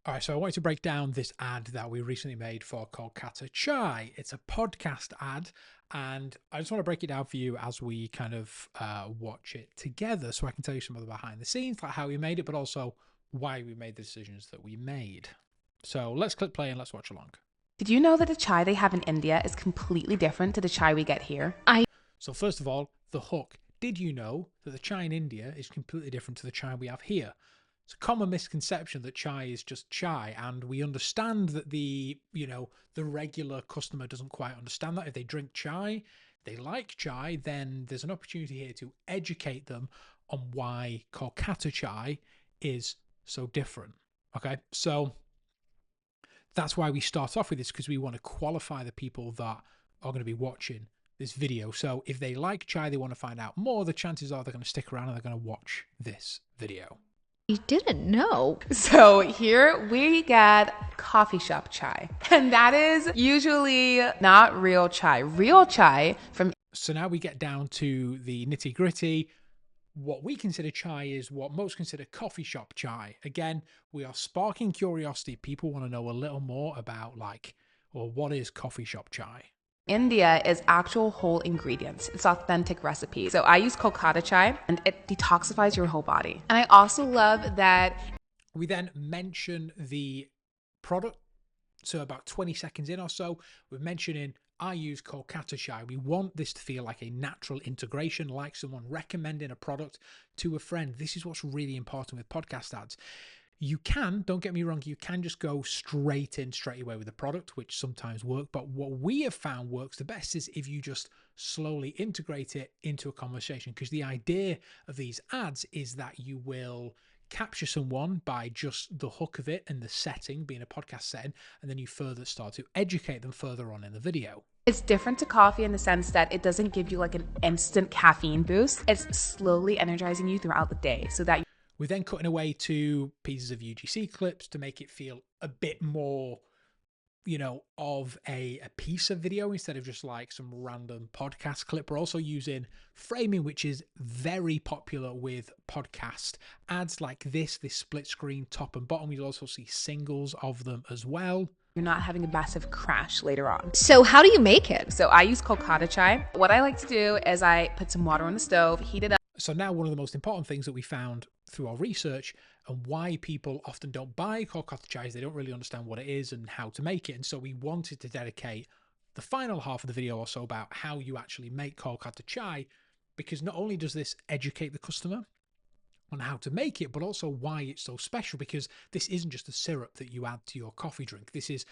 All right, so I wanted to break down this ad that we recently made for Kolkata Chai. It's a podcast ad, and I just want to break it down for you as we kind of watch it together so I can tell you some of the behind the scenes, like how we made it, but also why we made the decisions that we made. So let's click play and let's watch along. Did you know that the chai they have in India is completely different to the chai we get here? So first of all, the hook. Did you know that the chai in India is completely different to the chai we have here? It's a common misconception that chai is just chai, and we understand that the regular customer doesn't quite understand that. If they drink chai, they like chai, then there's an opportunity here to educate them on why Kolkata Chai is so different. Okay, so that's why we start off with this, because we want to qualify the people that are going to be watching this video. So if they like chai, they want to find out more, the chances are they're going to stick around and they're going to watch this video. You didn't know. So here we get coffee shop chai, and that is usually not real chai. Real chai from... So now we get down to the nitty gritty. What we consider chai is what most consider coffee shop chai. Again, we are sparking curiosity. People want to know a little more about what is coffee shop chai? India is actual whole ingredients. It's authentic recipe. So I use Kolkata chai and it detoxifies your whole body. And I also love that we then mention the product. So about 20 seconds in or so, we're mentioning I use Kolkata Chai. We want this to feel like a natural integration, like someone recommending a product to a friend. This is what's really important with podcast ads. You can, don't get me wrong, you can just go straight away with the product, which sometimes work. But what we have found works the best is if you just slowly integrate it into a conversation, because the idea of these ads is that you will capture someone by just the hook of it and the setting being a podcast setting, and then you further start to educate them further on in the video. it's different to coffee in the sense that it doesn't give you like an instant caffeine boost. It's slowly energizing you throughout the day so that we're then cutting away to pieces of UGC clips to make it feel a bit more, you know, of a piece of video instead of just like some random podcast clip. We're also using framing, which is very popular with podcast ads like this split screen top and bottom. You'll also see singles of them as well. you're not having a massive crash later on. So how do you make it? So I use Kolkata Chai. What I like to do is I put some water on the stove, heat it up. So now one of the most important things that we found through our research and why people often don't buy Kolkata Chai is they don't really understand what it is and how to make it. And so we wanted to dedicate the final half of the video also about how you actually make Kolkata Chai, because not only does this educate the customer on how to make it, but also why it's so special, because this isn't just a syrup that you add to your coffee drink. This is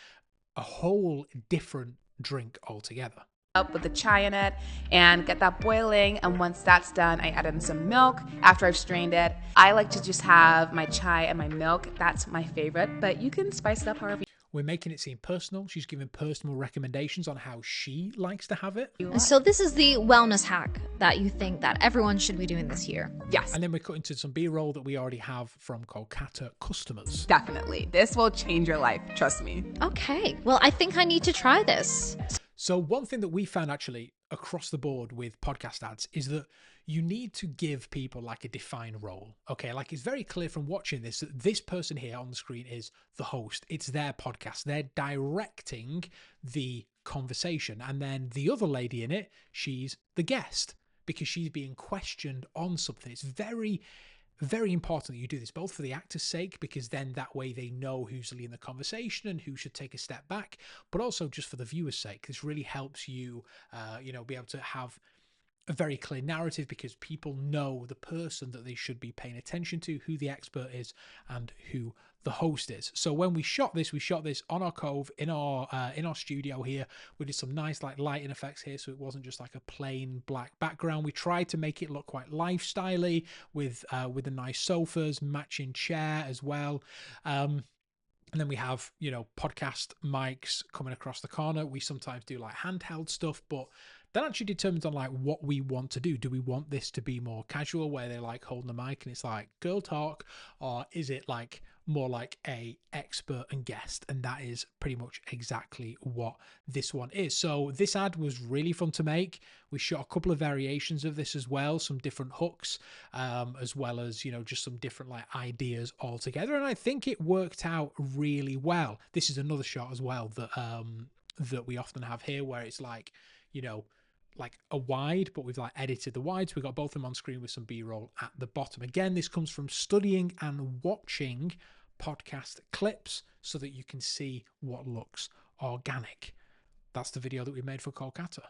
a whole different drink altogether. Up with the chai in it and get that boiling, and once that's done I add in some milk after I've strained it. I like to just have my chai and my milk. That's my favorite, but you can spice it up however we're making it seem personal. She's giving personal recommendations on how she likes to have it. So this is the wellness hack that you think that everyone should be doing this year. Yes. And then we're cutting to some B-roll that we already have from Kolkata customers. Definitely. This will change your life. Trust me. Okay. Well, I think I need to try this. So one thing that we found actually across the board with podcast ads is that you need to give people like a defined role. Okay, like it's very clear from watching this that this person here on the screen is the host. It's their podcast. They're directing the conversation. And then the other lady in it, she's the guest because she's being questioned on something. It's very, very important that you do this, both for the actor's sake, because then that way they know who's leading the conversation and who should take a step back, but also just for the viewer's sake. This really helps you, be able to have a very clear narrative because people know the person that they should be paying attention to, who the expert is and who the host is. So when we shot this on our cove in our studio here. We did some nice like lighting effects here, so it wasn't just like a plain black background. We tried to make it look quite lifestyle-y with the nice sofas, matching chair as well. And then we have, podcast mics coming across the corner. We sometimes do like handheld stuff, but that actually determines on like what we want to do. Do we want this to be more casual where they're like holding the mic and it's like girl talk, or is it like more like a expert and guest, and that is pretty much exactly what this one is. So this ad was really fun to make. We shot a couple of variations of this as well, some different hooks, as well as, you know, just some different like ideas altogether, and I think it worked out really well. This is another shot as well that we often have here, where it's like, you know, like a wide, but we've like edited the wide, so we've got both of them on screen with some b-roll at the bottom. Again, this comes from studying and watching podcast clips so that you can see what looks organic. That's the video that we made for Kolkata.